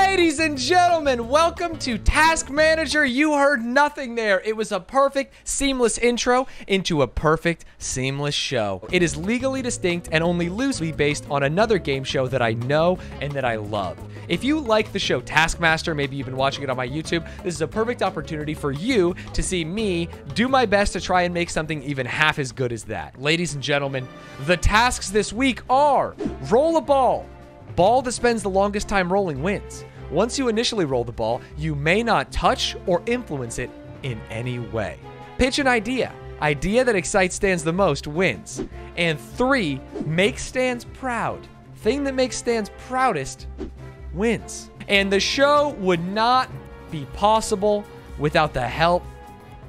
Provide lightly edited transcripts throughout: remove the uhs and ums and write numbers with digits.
Ladies and gentlemen, welcome to Task Manager. You heard nothing there. It was a perfect, seamless intro into a perfect, seamless show. It is legally distinct and only loosely based on another game show that I know and that I love. If you like the show Taskmaster, maybe you've been watching it on my YouTube, this is a perfect opportunity for you to see me do my best to try and make something even half as good as that. Ladies and gentlemen, the tasks this week are: roll a ball. Ball that spends the longest time rolling wins. Once you initially roll the ball, you may not touch or influence it in any way. Pitch an idea. Idea that excites Stanz the most wins. And 3, make Stanz proud. Thing that makes Stanz proudest wins. And the show would not be possible without the help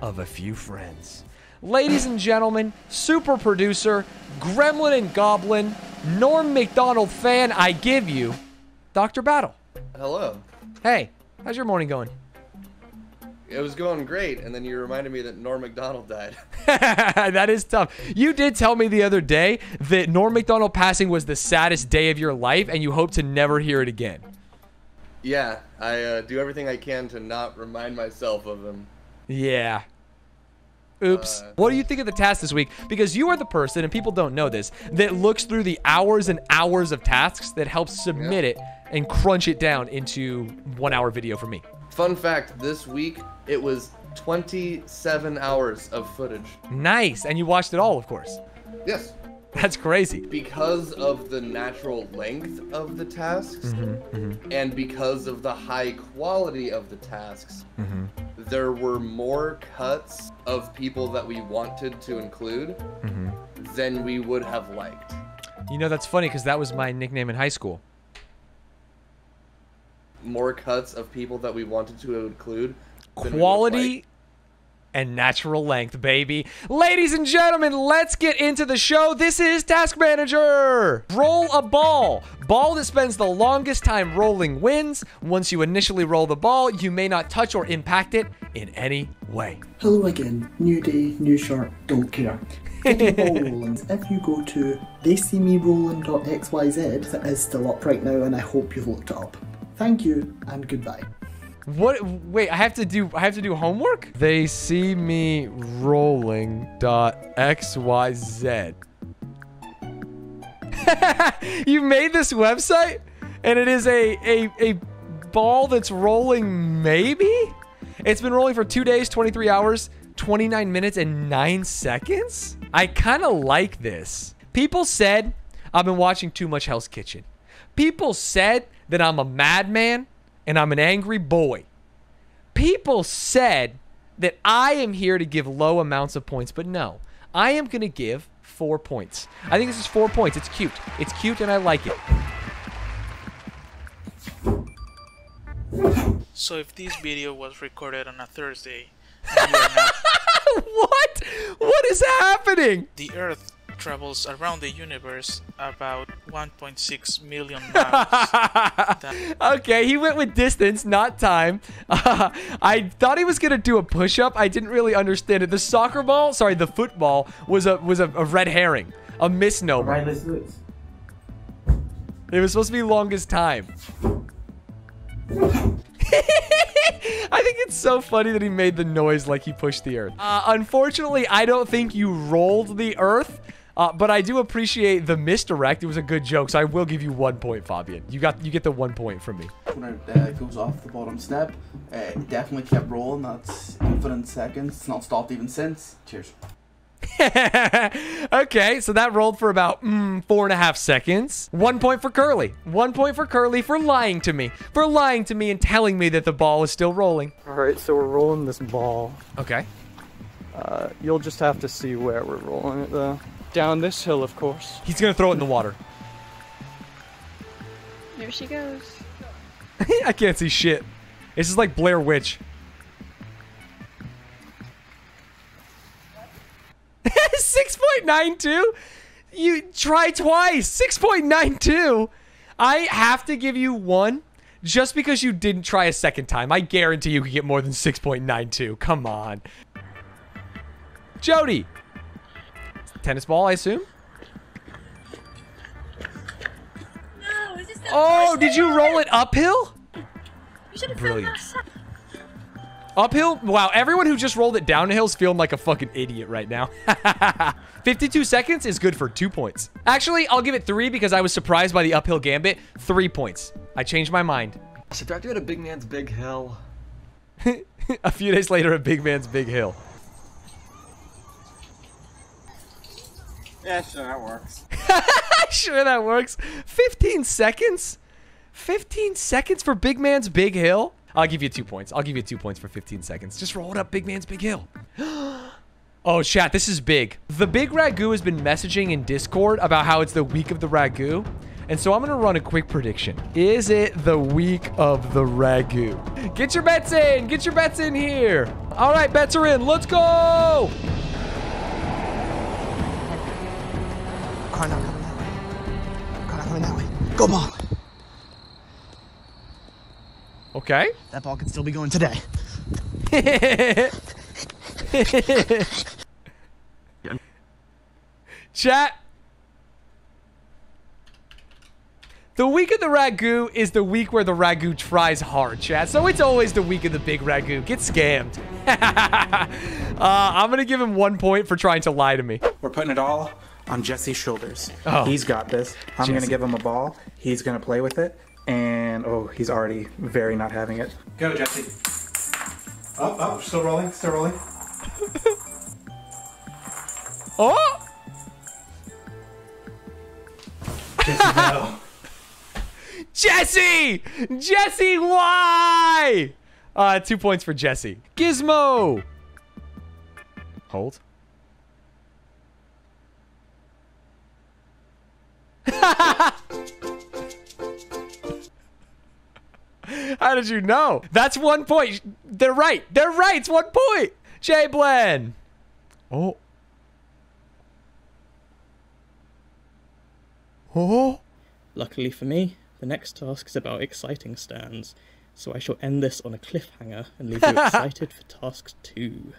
of a few friends. Ladies and gentlemen, super producer, Gremlin and Goblin, Norm McDonald fan, I give you Dr. Battle. Hello. Hey, how's your morning going? It was going great, and then you reminded me that Norm McDonald died. That is tough. You did tell me the other day that Norm McDonald passing was the saddest day of your life, and you hope to never hear it again. Yeah, I do everything I can to not remind myself of him. Yeah. Oops. What do you think of the task this week? Because you are the person, and people don't know this, that looks through the hours and hours of tasks that helps submit it and crunch it down into 1-hour video for me. Fun fact, this week it was 27 hours of footage. Nice. And you watched it all, of course. Yes. That's crazy. Because of the natural length of the tasks, and because of the high quality of the tasks, there were more cuts of people that we wanted to include than we would have liked. You know, that's funny because that was my nickname in high school. More cuts of people that we wanted to include. Quality and natural length, baby. Ladies and gentlemen, let's get into the show. This is Task Manager. Roll a ball. Ball that spends the longest time rolling wins. Once you initially roll the ball, you may not touch or impact it in any way. Hello again. New day, new shirt, don't care. Getting ball rolling. If you go to theyseemerolling.xyz, that is still up right now, and I hope you've looked it up. Thank you and goodbye. What? Wait, I have to do homework? They see me rolling.xyz. You made this website, and it is a ball that's rolling. Maybe it's been rolling for 2 days, 23 hours, 29 minutes, and 9 seconds. I kind of like this. People said I've been watching too much Hell's Kitchen. People said that I'm a madman and I'm an angry boy. People said that I am here to give low amounts of points, but no, I am going to give 4 points. I think this is 4 points. It's cute. It's cute and I like it. So if this video was recorded on a Thursday, and you are not, What? What is happening? the Earth travels around the universe about 1.6 million miles. Okay, he went with distance, not time. I thought he was gonna do a push-up. I didn't really understand it. The soccer ball, sorry, the football was a red herring, a misnomer. Right, let's do it. It was supposed to be longest time. I think it's so funny that he made the noise like he pushed the earth. Unfortunately, I don't think you rolled the earth, but I do appreciate the misdirect. It was a good joke, so I will give you 1 point, Fabian. You get the 1 point from me. When it goes off the bottom snap, it definitely kept rolling. That's infinite seconds. It's not stopped even since. Cheers. Okay, so that rolled for about 4.5 seconds. 1 point for Curly. 1 point for Curly for lying to me. For lying to me and telling me that the ball is still rolling. Alright, so we're rolling this ball. Okay. You'll just have to see where we're rolling it though. Down this hill, of course. He's gonna throw it in the water. There she goes. I can't see shit. This is like Blair Witch. 6.92? You try twice. 6.92. I have to give you 1 just because you didn't try a second time. I guarantee you could get more than 6.92. Come on. Jody. Tennis ball, I assume? No, is this the Oh, did you roll it uphill? Brilliant. Uphill? Wow, everyone who just rolled it down the hill is feeling like a fucking idiot right now. 52 seconds is good for 2 points. Actually, I'll give it 3 because I was surprised by the uphill gambit. 3 points. I changed my mind. So do I do it a big man's big hill? A few days later, a big man's big hill. Yeah, sure, that works. Sure, that works. 15 seconds? 15 seconds for big man's big hill? I'll give you 2 points. I'll give you 2 points for 15 seconds. Just roll it up, big man's big hill. Oh, chat, this is big. The Big Ragu has been messaging in Discord about how it's the week of the Ragu. And so I'm going to run a quick prediction. Is it the week of the Ragu? Get your bets in. Get your bets in here. All right, bets are in. Let's go. Car not coming that way. Car not coming that way. Go ball. Okay. That ball could still be going today. Chat. The week of the Ragu is the week where the Ragu tries hard, chat. So it's always the week of the big Ragu. Get scammed. I'm going to give him 1 point for trying to lie to me. We're putting it all on Jesse's shoulders. Oh. He's got this. I'm going to give him a ball. He's going to play with it. And, oh, he's already very not having it. Go, Jesse. Oh, still rolling, still rolling. Oh! Jesse, no. Jesse! Jesse, why? 2 points for Jesse. Gizmo! Hold. How did you know? That's 1 point. They're right. They're right. It's 1 point. Jay Blen. Oh. Oh. Luckily for me, the next task is about exciting Stanz, so I shall end this on a cliffhanger and leave you excited for task 2.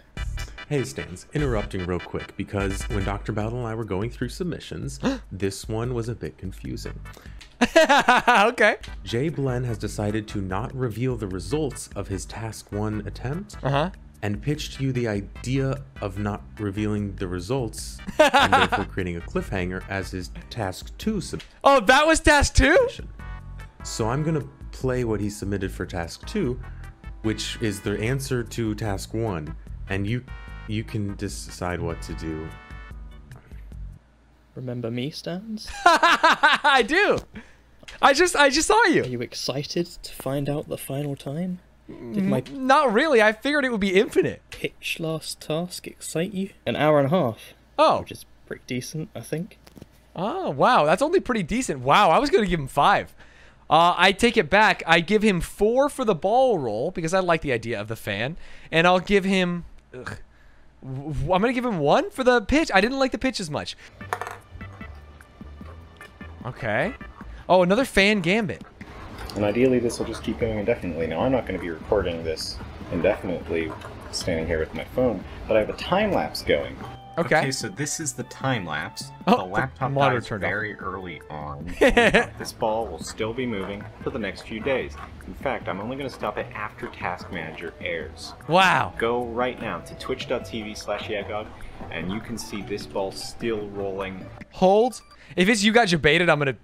Hey Stanz, interrupting real quick because when Dr. Battle and I were going through submissions, this one was a bit confusing. Okay. Jay Blen has decided to not reveal the results of his task 1 attempt and pitched you the idea of not revealing the results and therefore creating a cliffhanger as his task 2 submission. Oh, that was task 2? So I'm going to play what he submitted for task 2, which is the answer to task 1, and you can decide what to do. Remember me, Stanz? I do. I just saw you. Are you excited to find out the final time? Did my Not really. I figured it would be infinite. pitch last task excite you? An hour and a half. Oh. Which is pretty decent, I think. Oh, wow. That's only pretty decent. Wow, I was going to give him 5. I take it back. I give him 4 for the ball roll because I like the idea of the fan. And I'll give him... I'm going to give him 1 for the pitch. I didn't like the pitch as much. Okay. Oh, another fan gambit. And ideally this will just keep going indefinitely. Now I'm not going to be recording this indefinitely standing here with my phone, but I have a time lapse going. Okay. So this is the time lapse. Oh, the laptop monitor dies turned off. very early on. This ball will still be moving for the next few days. In fact, I'm only going to stop it after Task Manager airs. Wow. Go right now to twitch.tv/Yagog and you can see this ball still rolling. Hold. If it's you got debated, I'm going to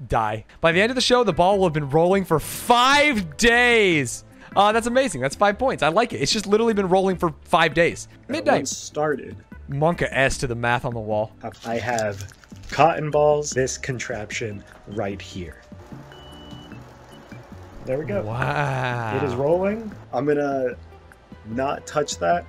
die. By the end of the show, the ball will have been rolling for 5 days. That's amazing. That's 5 points. I like it. It's just literally been rolling for 5 days. Midnight. Started. Monka S to the math on the wall. I have cotton balls, this contraption right here. There we go. Wow. It is rolling. I'm gonna not touch that,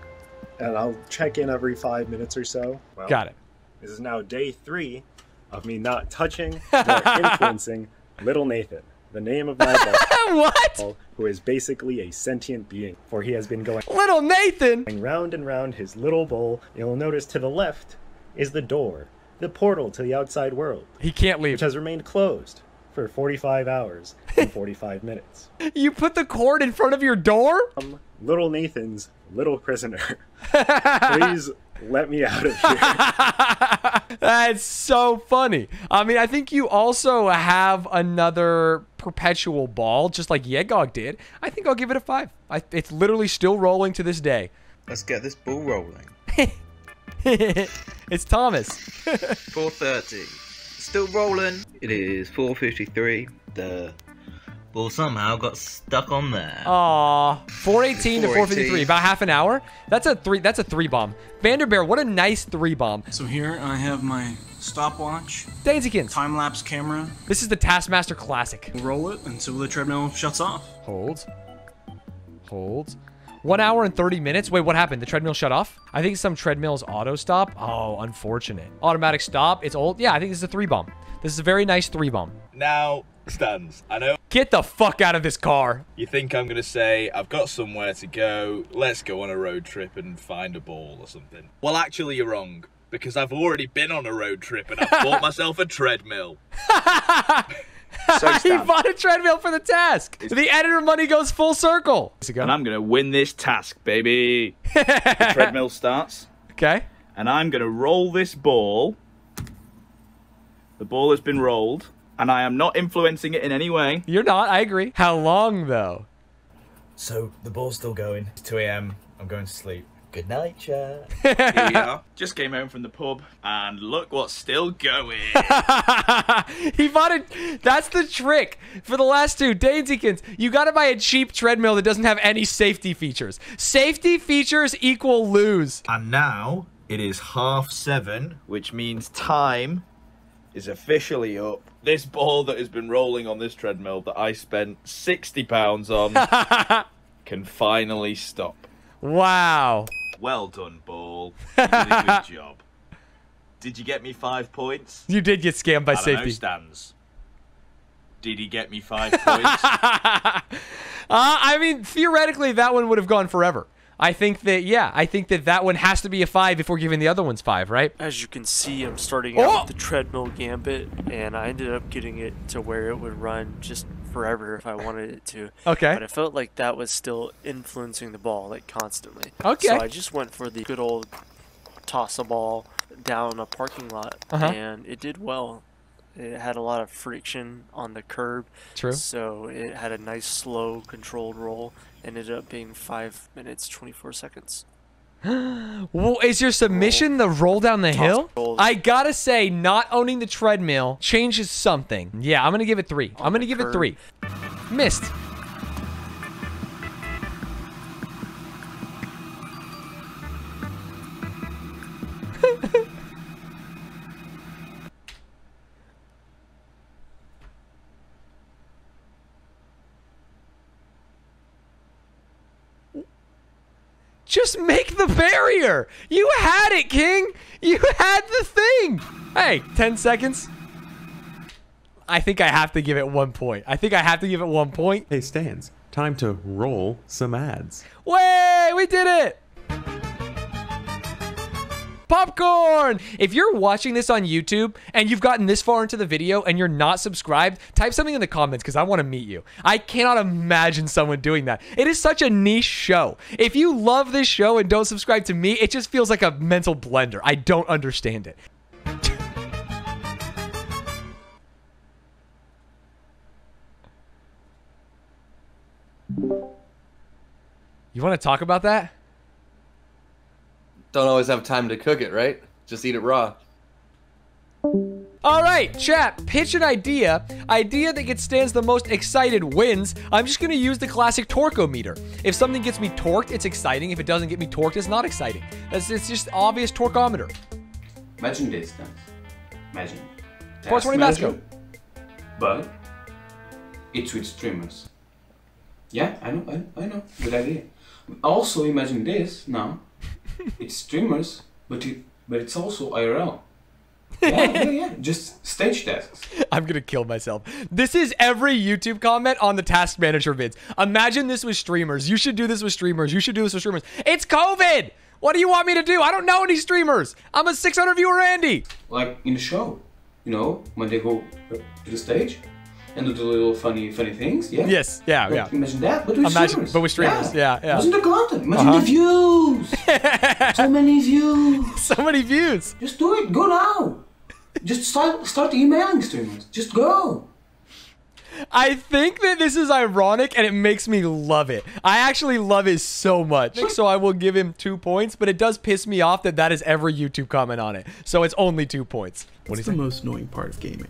and I'll check in every 5 minutes or so. Well, got it. This is now day 3 of me not touching or influencing Little Nathan, the name of my ball. What? Who is basically a sentient being, for he has been going Little Nathan round and round his little bowl. You'll notice to the left is the door, the portal to the outside world. He can't leave. Which has remained closed for 45 hours and 45 minutes. You put the cord in front of your door? Little Nathan's little prisoner. Please let me out of here. That's so funny. I mean, I think you also have another perpetual ball, just like Yegog did, I think I'll give it a 5. It's literally still rolling to this day. Let's get this ball rolling. It's Thomas. 4:30. Still rolling. It is 4:53. The ball somehow got stuck on there. Aw, 4:18 to 4:53, about half an hour. That's a 3 bomb. Vanderbeer, what a nice 3 bomb. So here I have my stopwatch. Danzykins. Time-lapse camera. This is the Taskmaster Classic. Roll it until the treadmill shuts off. Hold. 1 hour and 30 minutes. Wait, what happened? The treadmill shut off? I think some treadmills auto stop. Oh, unfortunate. Automatic stop. It's old. Yeah, I think this is a 3 bomb. This is a very nice 3 bomb. Now, Stanz, I know. Get the fuck out of this car. You think I'm going to say, I've got somewhere to go. Let's go on a road trip and find a ball or something. Well, actually, you're wrong. Because I've already been on a road trip and I've bought myself a treadmill. So he bought a treadmill for the task. The editor money goes full circle. And I'm going to win this task, baby. The treadmill starts. Okay. And I'm going to roll this ball. The ball has been rolled. And I am not influencing it in any way. You're not, I agree. How long, though? So, the ball's still going. It's 2 a.m. I'm going to sleep. Good night, chat. Here we are. Just came home from the pub, and look what's still going. He bought it. That's the trick for the last two. Danzykins, you got to buy a cheap treadmill that doesn't have any safety features. Safety features equal lose. And now, it is 7:30, which means time is officially up. This ball that has been rolling on this treadmill that I spent £60 on can finally stop. Wow. Well done, ball. You did a good job. Did you get me 5 points? You did get scammed by I don't safety. know, Stanz. Did he get me 5 points? I mean, theoretically, that one would have gone forever. I think that, yeah, I think that that one has to be a 5 before giving the other ones 5, right? As you can see, I'm starting out with the treadmill gambit, and I ended up getting it to where it would run just forever if I wanted it to. Okay. But I felt like that was still influencing the ball, like, constantly. Okay. So I just went for the good old toss a ball down a parking lot, and it did well. It had a lot of friction on the curb. True. So it had a nice, slow, controlled roll. Ended up being 5 minutes, 24 seconds. Well, is your submission the roll down the hill? I gotta say, not owning the treadmill changes something. Yeah, I'm gonna give it 3. I'm gonna give it 3. Missed. Just make the barrier. You had it, King. You had the thing. Hey, 10 seconds. I think I have to give it 1 point. I think I have to give it 1 point. Hey, Stanz, time to roll some ads. Way, we did it. Popcorn! If you're watching this on YouTube and you've gotten this far into the video and you're not subscribed, type something in the comments because I want to meet you. I cannot imagine someone doing that. It is such a niche show. If you love this show and don't subscribe to me, it just feels like a mental blender. I don't understand it. You want to talk about that? Don't always have time to cook it, right? Just eat it raw. All right, chat, pitch an idea. Idea that gets Stanz the most excited wins. I'm just gonna use the classic torque-o-meter. If something gets me torqued, it's exciting. If it doesn't get me torqued, it's not exciting. It's just obvious torqueometer. Imagine this, Stanz. Imagine. 420 Masco. But it's with streamers. Yeah, I know. Good idea. Also imagine this now. It's streamers, but it's also IRL. Yeah. Just stage tasks. I'm gonna kill myself. This is every YouTube comment on the Task Manager vids. Imagine this with streamers. You should do this with streamers. You should do this with streamers. It's COVID! What do you want me to do? I don't know any streamers. I'm a 600 viewer Andy. Like in the show, you know, when they go to the stage and do the little funny things, yeah? Yes, yeah. Imagine that, but with streamers. But with streamers, yeah. Imagine the content, imagine the views. So many views. So many views. Just do it, go now. Just start emailing streamers, just go. I think that this is ironic and it makes me love it. I actually love it so much. So I will give him 2 points, but it does piss me off that that is every YouTube comment on it. So it's only 2 points. What's the most annoying part of gaming?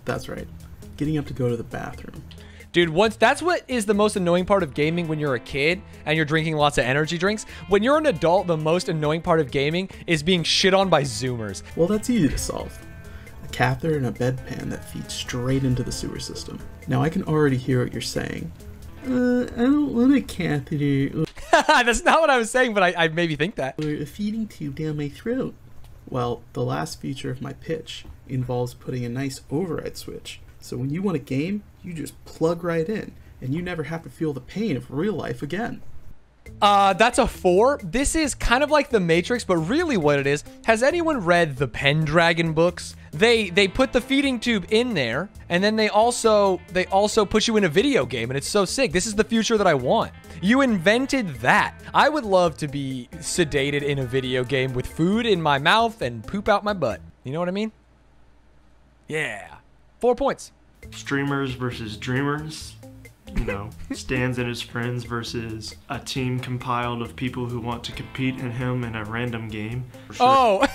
That's right. Getting up to go to the bathroom. Dude, that's what is the most annoying part of gaming when you're a kid and you're drinking lots of energy drinks. When you're an adult, the most annoying part of gaming is being shit on by Zoomers. Well, that's easy to solve. A catheter and a bedpan that feeds straight into the sewer system. Now, I can already hear what you're saying. I don't want a catheter. That's not what I was saying, but I maybe think that. Or a feeding tube down my throat. Well, the last feature of my pitch involves putting a nice override switch. So when you want a game, you just plug right in, and you never have to feel the pain of real life again. That's a 4. This is kind of like The Matrix, but really what it is, has anyone read the Pendragon books? They put the feeding tube in there, and then they also put you in a video game, and it's so sick. This is the future that I want. You invented that. I would love to be sedated in a video game with food in my mouth and poop out my butt. You know what I mean? Yeah. 4 points. Streamers versus dreamers. You know, Stanz and his friends versus a team compiled of people who want to compete in him in a random game. Sure. Oh,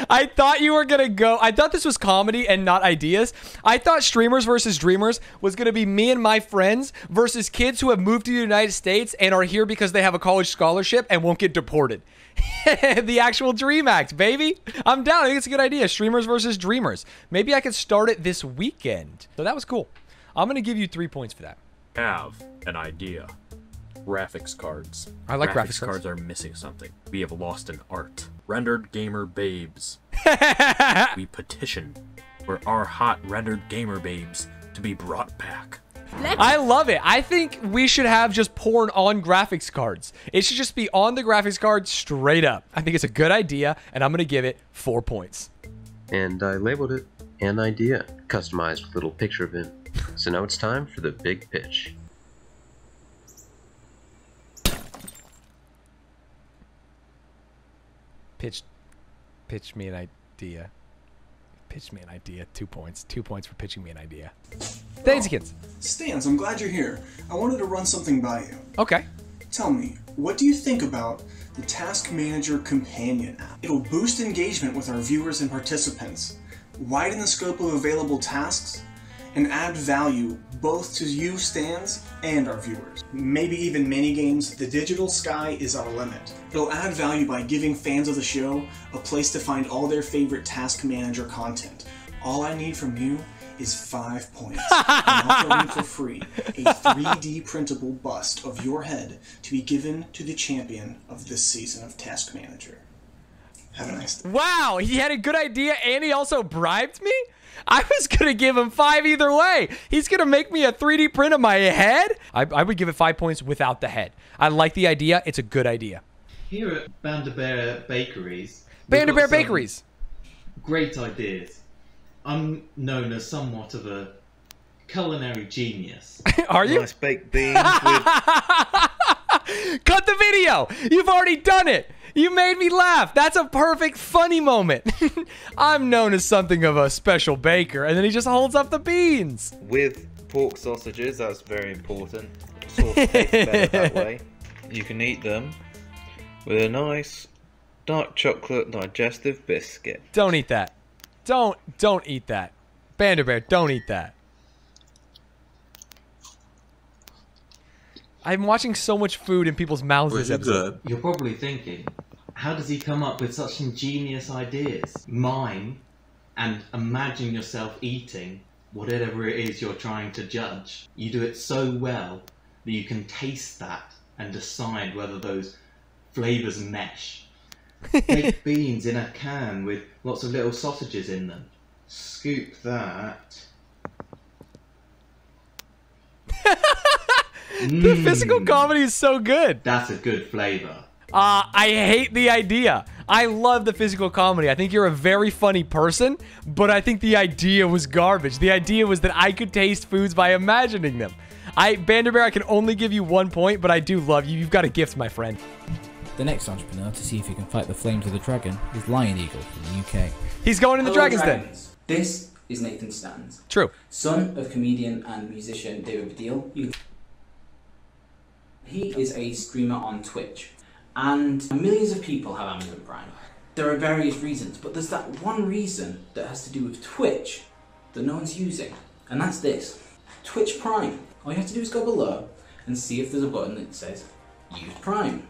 I thought you were going to go. I thought this was comedy and not ideas. I thought streamers versus dreamers was going to be me and my friends versus kids who have moved to the United States and are here because they have a college scholarship and won't get deported. The actual Dream Act, baby. I'm down. I think it's a good idea. Streamers versus dreamers. Maybe I could start it this weekend. So that was cool. I'm going to give you 3 points for that. Have an idea. Graphics cards. I like graphics cards. Are missing something. We have lost an art. Rendered gamer babes. We petition for our hot rendered gamer babes to be brought back. I love it. I think we should have just porn on graphics cards. It should just be on the graphics card straight up. I think it's a good idea, and I'm going to give it 4 points. And I labeled it an idea, customized with a little picture of him. So now it's time for the big pitch. Pitch me an idea. Pitch me an idea. 2 points. 2 points for pitching me an idea. Thanks, kids. Stanz, I'm glad you're here. I wanted to run something by you. Okay. Tell me, what do you think about the Task Manager Companion app? It'll boost engagement with our viewers and participants, widen the scope of available tasks, and add value both to you, Stanz, and our viewers. Maybe even mini-games. The digital sky is our limit. It'll add value by giving fans of the show a place to find all their favorite Task Manager content. All I need from you is 5 points. I'm offering for free a 3D printable bust of your head to be given to the champion of this season of Task Manager. Have a nice day. Wow, he had a good idea and he also bribed me? I was going to give him 5 either way. He's going to make me a 3D print of my head? I would give it 5 points without the head. I like the idea. It's a good idea. Here at Banderbear Bakeries. Banderbear Bakeries. Great ideas. I'm known as somewhat of a culinary genius. Are you? Nice baked beans with... Cut the video! You've already done it! You made me laugh! That's a perfect funny moment. I'm known as something of a special baker, and then he just holds up the beans. With pork sausages, that's very important. Sauce tastes better that way. You can eat them with a nice dark chocolate digestive biscuit. Don't eat that. Don't eat that. Banderbear, don't eat that. I'm watching so much food in people's mouths this episode. You're probably thinking, how does he come up with such ingenious ideas? Mime, and imagine yourself eating whatever it is you're trying to judge. You do it so well that you can taste that and decide whether those flavors mesh. Baked beans in a can with lots of little sausages in them. Scoop that. The physical comedy is so good. That's a good flavor. I hate the idea. I love the physical comedy. I think you're a very funny person, but I think the idea was garbage. The idea was that I could taste foods by imagining them. Banderbear, I can only give you 1 point, but I do love you. You've got a gift, my friend. The next entrepreneur to see if he can fight the flames of the dragon is Lion Eagle from the UK. He's going in the Dragon's Den. This is Nathan Stanz. True. Son of comedian and musician David Baddiel. He is a streamer on Twitch, and millions of people have Amazon Prime. There are various reasons, but there's that one reason that has to do with Twitch that no one's using, and that's this. Twitch Prime. All you have to do is go below and see if there's a button that says Use Prime.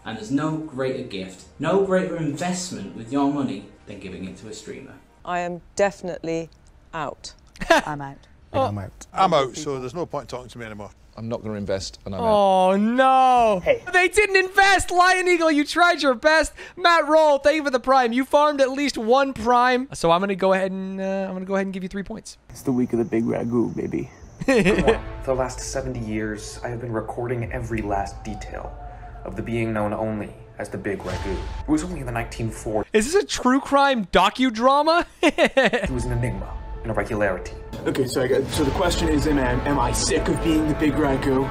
And there's no greater gift, no greater investment with your money than giving it to a streamer. I am definitely out. I'm out. I'm out. I'm out, so there's no point talking to me anymore. I'm not going to invest, and I'm out. Oh no! Hey. They didn't invest! Lion Eagle, you tried your best. Matt Roll, thank you for the prime. You farmed at least one prime. So I'm gonna go ahead and give you 3 points. It's the week of the big ragu, baby. For the last 70 years, I have been recording every last detail of the being known only as the Big Ragu. It was only in the 1940s. Is this a true crime docudrama? It was an enigma, an irregularity. Okay, so the question is, man, am I sick of being the big ragu?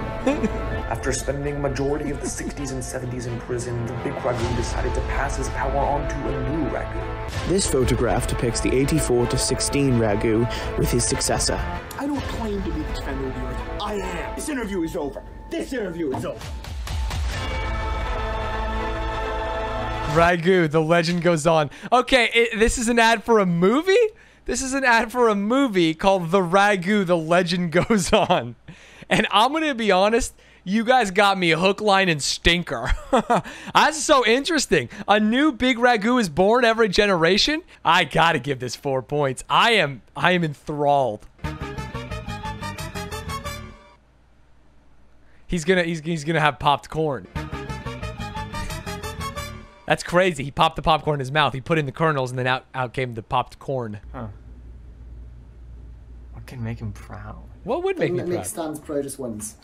After spending a majority of the 60s and 70s in prison, the Big Ragu decided to pass his power on to a new ragu. This photograph depicts the 84-16 ragu with his successor. I don't claim to be the defender of the earth. I am. This interview is over. This interview is over. Ragu, the legend goes on. Okay, this is an ad for a movie? This is an ad for a movie called The Ragu, The Legend Goes On. And I'm going to be honest, you guys got me hook, line, and stinker. That's so interesting. A new Big Ragu is born every generation? I got to give this 4 points. I am enthralled. He's gonna have popped corn. That's crazy. He popped the popcorn in his mouth. He put in the kernels, and then out came the popped corn. Huh. What can make him proud? What would make me proud? Stan's Pro just wins.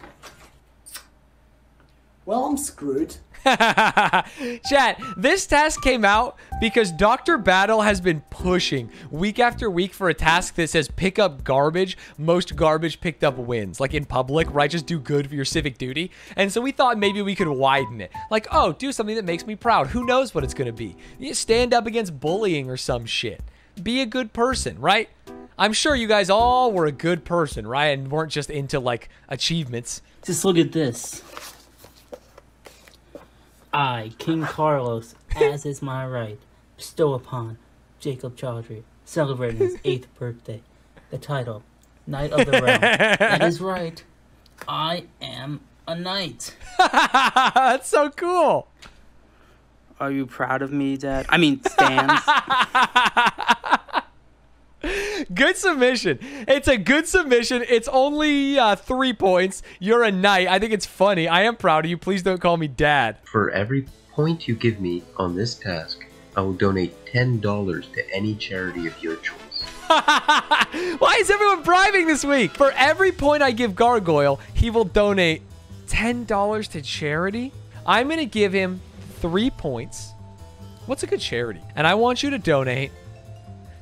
Well, I'm screwed. Chat, this task came out because Dr. Battle has been pushing week after week for a task that says pick up garbage. Most garbage picked up wins. Like in public, right? Just do good for your civic duty. And so we thought maybe we could widen it. Like, oh, do something that makes me proud. Who knows what it's going to be? You stand up against bullying or some shit. Be a good person, right? I'm sure you guys all were a good person, right? And weren't just into, like, achievements. Just look at this. I, King Carlos, as is my right, bestow upon Jacob Chaudhry, celebrating his 8th birthday, the title, Knight of the Realm. That is right. I am a knight. That's so cool. Are you proud of me, Dad? I mean, Stanz. Good submission. It's a good submission. It's only 3 points. You're a knight. I think it's funny. I am proud of you. Please don't call me Dad. For every point you give me on this task, I will donate $10 to any charity of your choice. Why is everyone bribing this week? For every point I give Gargoyle, he will donate $10 to charity. I'm going to give him 3 points. What's a good charity? And I want you to donate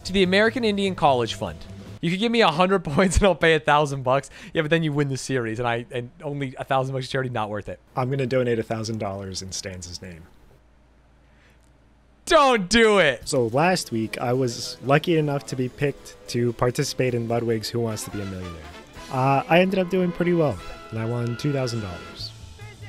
to the American Indian College Fund. You could give me 100 points and I'll pay $1,000. Yeah, but then you win the series, and only $1,000 charity, not worth it. I'm gonna donate $1,000 in Stan's name. Don't do it. So last week I was lucky enough to be picked to participate in Ludwig's Who Wants to Be a Millionaire. I ended up doing pretty well, and I won $2,000.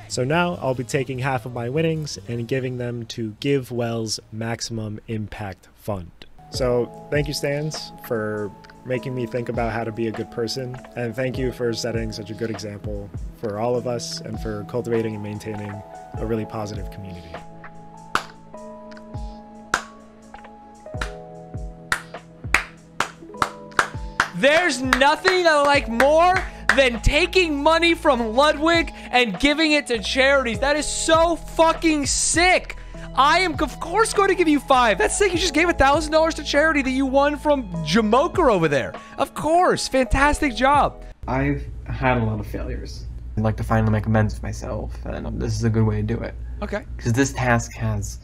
So now I'll be taking half of my winnings and giving them to Give Well's Maximum Impact Fund. So thank you, Stanz, for making me think about how to be a good person, and thank you for setting such a good example for all of us and for cultivating and maintaining a really positive community. There's nothing I like more than taking money from Ludwig and giving it to charities. That is so fucking sick. I am, of course, going to give you 5. That's sick. You just gave $1,000 to charity that you won from Jamoker over there. Of course. Fantastic job. I've had a lot of failures. I'd like to finally make amends with myself, and this is a good way to do it. Okay. Because this task has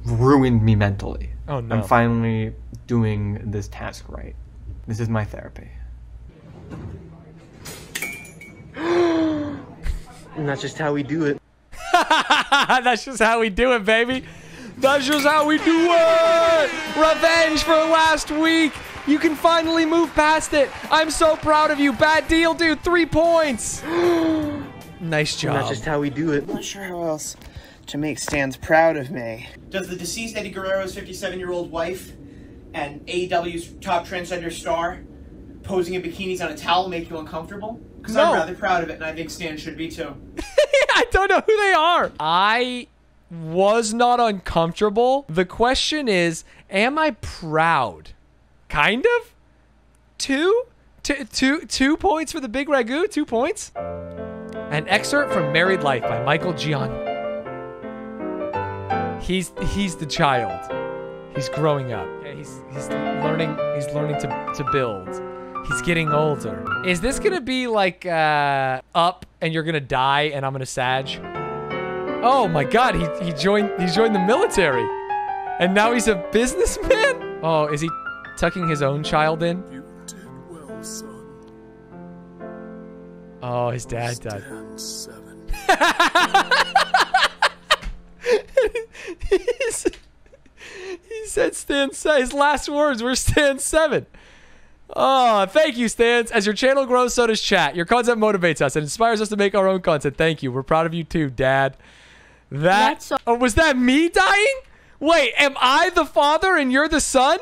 ruined me mentally. Oh, no. I'm finally doing this task right. This is my therapy. And that's just how we do it. That's just how we do it, baby. That's just how we do it. Revenge for last week. You can finally move past it. I'm so proud of you. Bad deal, dude. 3 points. Nice job. That's just how we do it. I'm not sure how else to make Stanz proud of me. Does the deceased Eddie Guerrero's 57-year-old wife and AEW's top transgender star posing in bikinis on a towel make you uncomfortable? Because I'm rather proud of it, and I think Stan should be too. I don't know who they are. I was not uncomfortable. The question is, am I proud? Kind of? 2 points for the Big Ragu? 2 points? An excerpt from Married Life by Michael Gian. He's the child. He's growing up. He's learning to build. He's getting older. Is this gonna be like Up and you're gonna die and I'm gonna sag? Oh my god, he joined the military. And now he's a businessman? Oh, is he tucking his own child in? You did well, son. Oh, his dad died. Stand 7. He said Stand 7. His last words were Stand 7. Oh, thank you, Stans. As your channel grows, so does chat. Your content motivates us and inspires us to make our own content. Thank you. We're proud of you too, Dad. Oh, was that me dying? Wait, am I the father and you're the son?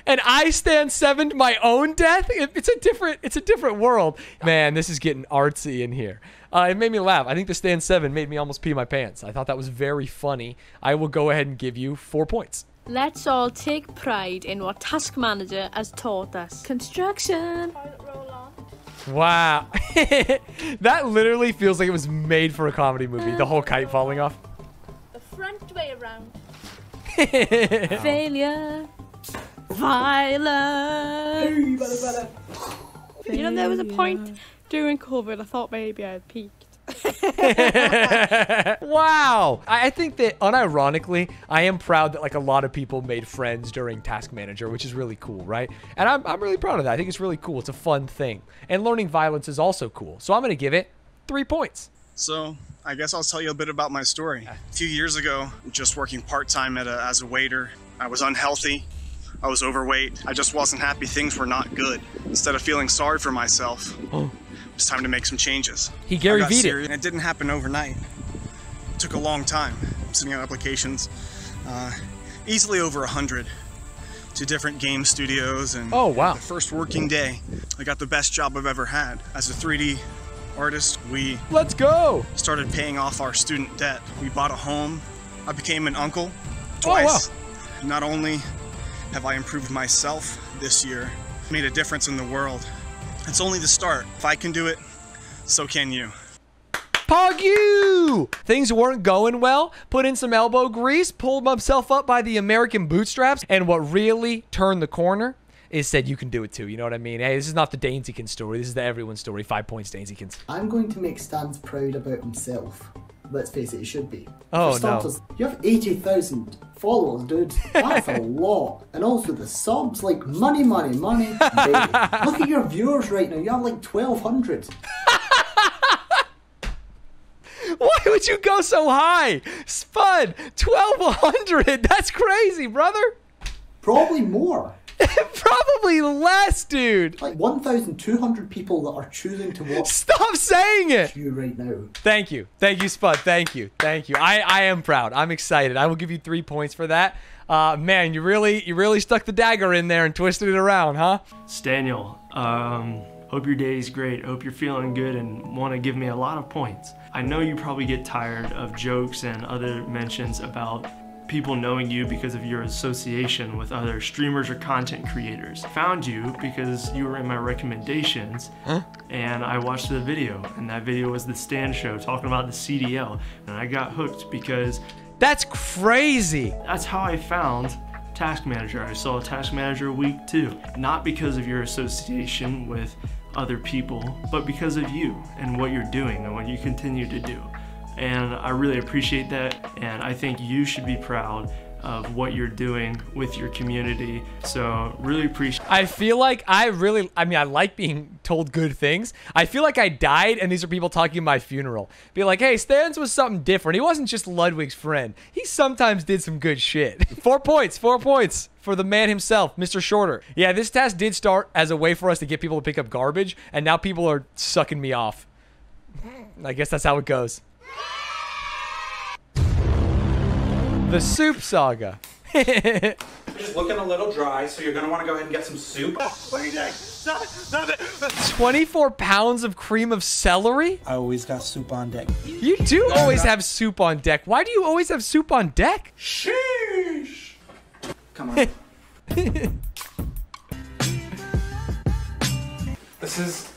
And I Stand 7'd my own death? It's a different world. Man, this is getting artsy in here. It made me laugh. I think the Stand 7 made me almost pee my pants. I thought that was very funny. I will go ahead and give you 4 points. Let's all take pride in what Task Manager has taught us. Construction. Wow. That literally feels like it was made for a comedy movie. The whole kite falling off. The front way around. Failure. Violence. You know, there was a point during COVID I thought maybe I had peaked. Wow. I think that unironically, I am proud that like a lot of people made friends during Task Manager, which is really cool, right? And I'm really proud of that. I think it's really cool. It's a fun thing. And learning violence is also cool. So I'm going to give it 3 points. So I guess I'll tell you a bit about my story. A few years ago, just working part-time as a waiter, I was unhealthy. I was overweight. I just wasn't happy. Things were not good. Instead of feeling sorry for myself, it was time to make some changes. He Gary V'd it. And it didn't happen overnight. It took a long time. Sending out applications, easily over 100 to different game studios. And oh, wow. The first working day, I got the best job I've ever had. As a 3D artist, we started paying off our student debt. We bought a home. I became an uncle twice. Oh, wow. Not only have I improved myself this year, made a difference in the world. It's only the start. If I can do it, so can you. Pog you! Things weren't going well, put in some elbow grease, pulled himself up by the American bootstraps, and what really turned the corner is said you can do it too. You know what I mean? Hey, this is not the Danzikins story. This is the everyone story. 5 points, Danzikins. I'm going to make Stanz proud about himself. Let's face it, he should be. Oh, for starters, you have 80,000 followers, dude. That's a lot. And also the subs, like money, money, money. Baby. Look at your viewers right now. You have like 1,200. Why would you go so high? Spud, 1,200. That's crazy, brother. Probably more. Probably less, dude. Like 1,200 people that are choosing to watch. Stop saying it. You right now. Thank you, Spud. Thank you. I am proud. I'm excited. I will give you 3 points for that. Man, you really stuck the dagger in there and twisted it around, huh? Staniel, hope your day is great. Hope you're feeling good and want to give me a lot of points. I know you probably get tired of jokes and other mentions about people knowing you because of your association with other streamers or content creators. Found you because you were in my recommendations, and I watched the video, and that video was the Stanz show talking about the CDL, and I got hooked because that's crazy. That's how I found Task Manager. I saw Task Manager week 2, not because of your association with other people, but because of you and what you're doing and what you continue to do. And I really appreciate that, and I think you should be proud of what you're doing with your community. So really appreciate. I feel like I like being told good things. I feel like I died and these are people talking at my funeral. Be like, hey, Stanz was something different. He wasn't just Ludwig's friend. He sometimes did some good shit. 4 points for the man himself, Mr. Shorter. Yeah, this task did start as a way for us to get people to pick up garbage, and now people are sucking me off. I guess that's how it goes. The soup saga. You're just looking a little dry, so you're going to want to go ahead and get some soup. What are you doing? Stop it! Stop it! 24 pounds of cream of celery? I always got soup on deck. You do always have soup on deck. Why do you always have soup on deck? Sheesh! Come on. This is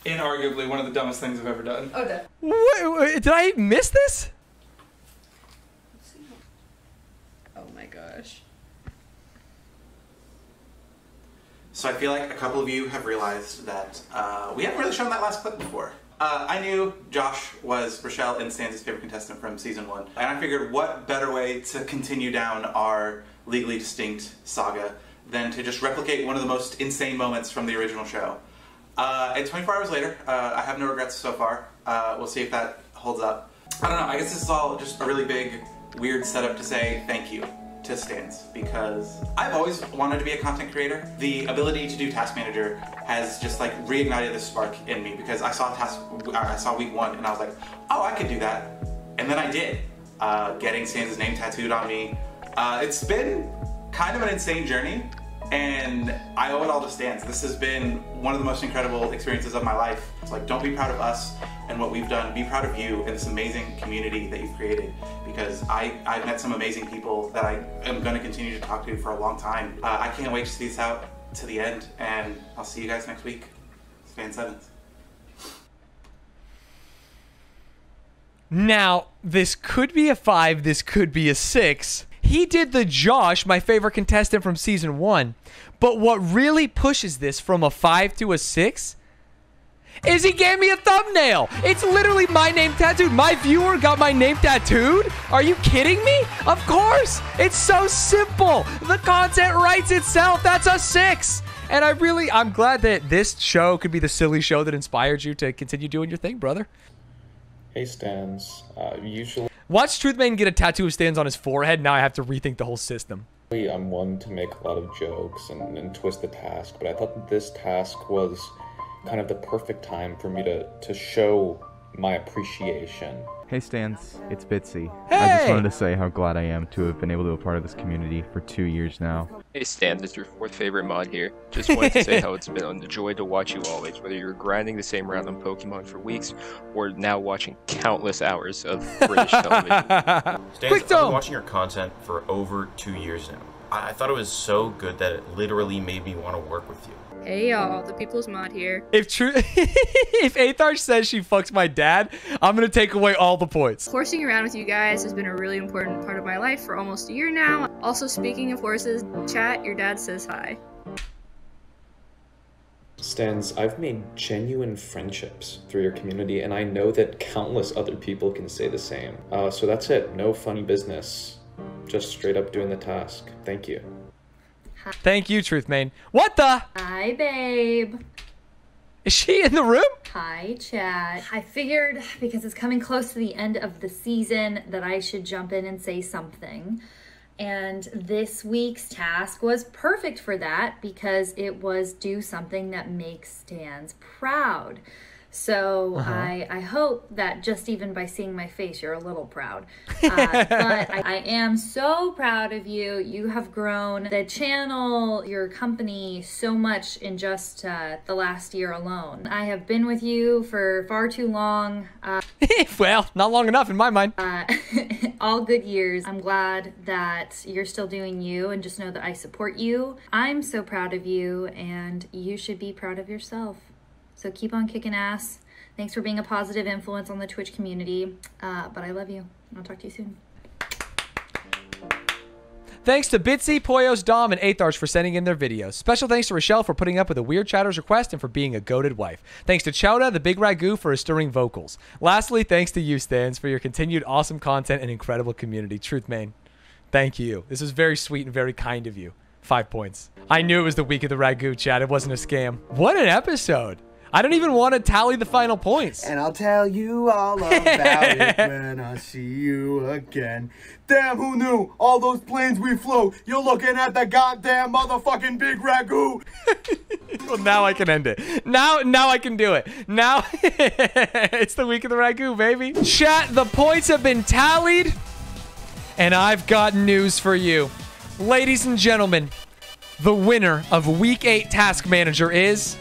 inarguably one of the dumbest things I've ever done. Okay. Wait, did I miss this? Oh my gosh. So I feel like a couple of you have realized that we haven't really shown that last clip before. I knew Josh was Rochelle and Stanz's favorite contestant from season 1, and I figured what better way to continue down our legally distinct saga than to just replicate one of the most insane moments from the original show. And 24 hours later, I have no regrets so far. We'll see if that holds up. I don't know, I guess this is all just a really big, weird setup to say thank you to Stanz, because I've always wanted to be a content creator. The ability to do Task Manager has just like reignited this spark in me, because I saw week 1 and I was like, oh, I could do that. And then I did. Getting Stanz's name tattooed on me. It's been kind of an insane journey, and I owe it all to Stanz. This has been one of the most incredible experiences of my life. It's like, don't be proud of us and what we've done. Be proud of you and this amazing community that you've created, because I've met some amazing people that I am going to continue to talk to for a long time. I can't wait to see this out to the end, and I'll see you guys next week. Stan 7th. Now, this could be a 5, this could be a 6. He did the Josh, my favorite contestant from season 1. But what really pushes this from a 5 to a 6 is he gave me a thumbnail. It's literally my name tattooed. My viewer got my name tattooed? Are you kidding me? Of course. It's so simple. The content writes itself. That's a 6. And I'm glad that this show could be the silly show that inspired you to continue doing your thing, brother. Hey, Stanz. Usually Watch Truthman get a tattoo of Stanz on his forehead. Now I have to rethink the whole system. I'm one to make a lot of jokes and twist the task, but I thought that this task was kind of the perfect time for me to show my appreciation. Hey Stanz, it's Bitsy. Hey! I just wanted to say how glad I am to have been able to be a part of this community for 2 years now. Hey Stanz, it's your 4th favorite mod here. Just wanted to say how it's been a joy to watch you always, whether you're grinding the same random Pokemon for weeks, or now watching countless hours of British television. Stanz, I've been watching your content for over 2 years now. I thought it was so good that it literally made me want to work with you. Hey y'all, the People's Mod here. If Atharsh says she fucks my dad, I'm gonna take away all the points. Horsing around with you guys has been a really important part of my life for almost a year now. Also, speaking of horses, chat, your dad says hi. Stanz, I've made genuine friendships through your community, and I know that countless other people can say the same. So that's it. No funny business. Just straight up doing the task. Thank you. Thank you, Truthmain. What the? Hi, babe. Is she in the room? Hi, chat. I figured because it's coming close to the end of the season that I should jump in and say something. And this week's task was perfect for that because it was do something that makes Stanz proud. So I hope that just even by seeing my face, you're a little proud. But I am so proud of you. You have grown the channel, your company so much in just the last year alone. I have been with you for far too long. Well, not long enough in my mind. All good years. I'm glad that you're still doing you, and just know that I support you. I'm so proud of you, and you should be proud of yourself. So keep on kicking ass. Thanks for being a positive influence on the Twitch community. But I love you. I'll talk to you soon. Thanks to Bitsy, Poyos, Dom, and Atharsh for sending in their videos. Special thanks to Rochelle for putting up with a weird chatter's request and for being a goated wife. Thanks to Chowda, the big ragu, for his stirring vocals. Lastly, thanks to you, Stanz, for your continued awesome content and incredible community. Truthmain. Thank you. This is very sweet and very kind of you. 5 points. I knew it was the week of the Ragu, chat. It wasn't a scam. What an episode. I don't even want to tally the final points. And I'll tell you all about it when I see you again. Damn, who knew? All those planes we flew. You're looking at the goddamn motherfucking big Ragu. Well, now I can end it. Now I can do it. Now it's the week of the Ragu, baby. Chat, the points have been tallied, and I've got news for you. Ladies and gentlemen, the winner of Week 8 Task Manager is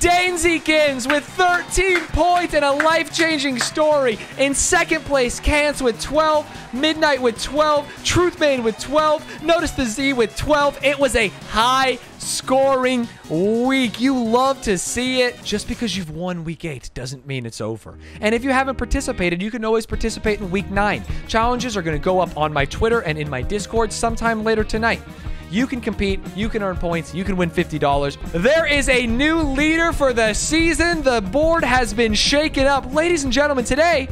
Danezykins with 13 points and a life-changing story. In second place, Cans with 12, Midnight with 12, Truthbane with 12, Notice the Z with 12. It was a high-scoring week. You love to see it. Just because you've won Week 8 doesn't mean it's over. And if you haven't participated, you can always participate in Week 9. Challenges are going to go up on my Twitter and in my Discord sometime later tonight. You can compete, you can earn points, you can win $50. There is a new leader for the season. The board has been shaken up. Ladies and gentlemen, today,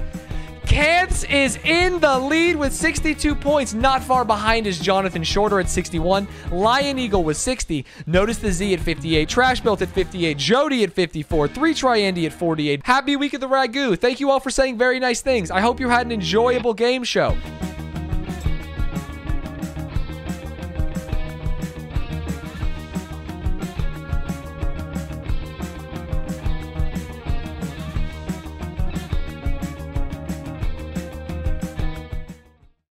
Cans is in the lead with 62 points. Not far behind is Jonathan Shorter at 61. Lion Eagle with 60. Notice the Z at 58. Trash Belt at 58. Jody at 54. 3Try Andy at 48. Happy week of the Ragu. Thank you all for saying very nice things. I hope you had an enjoyable game show.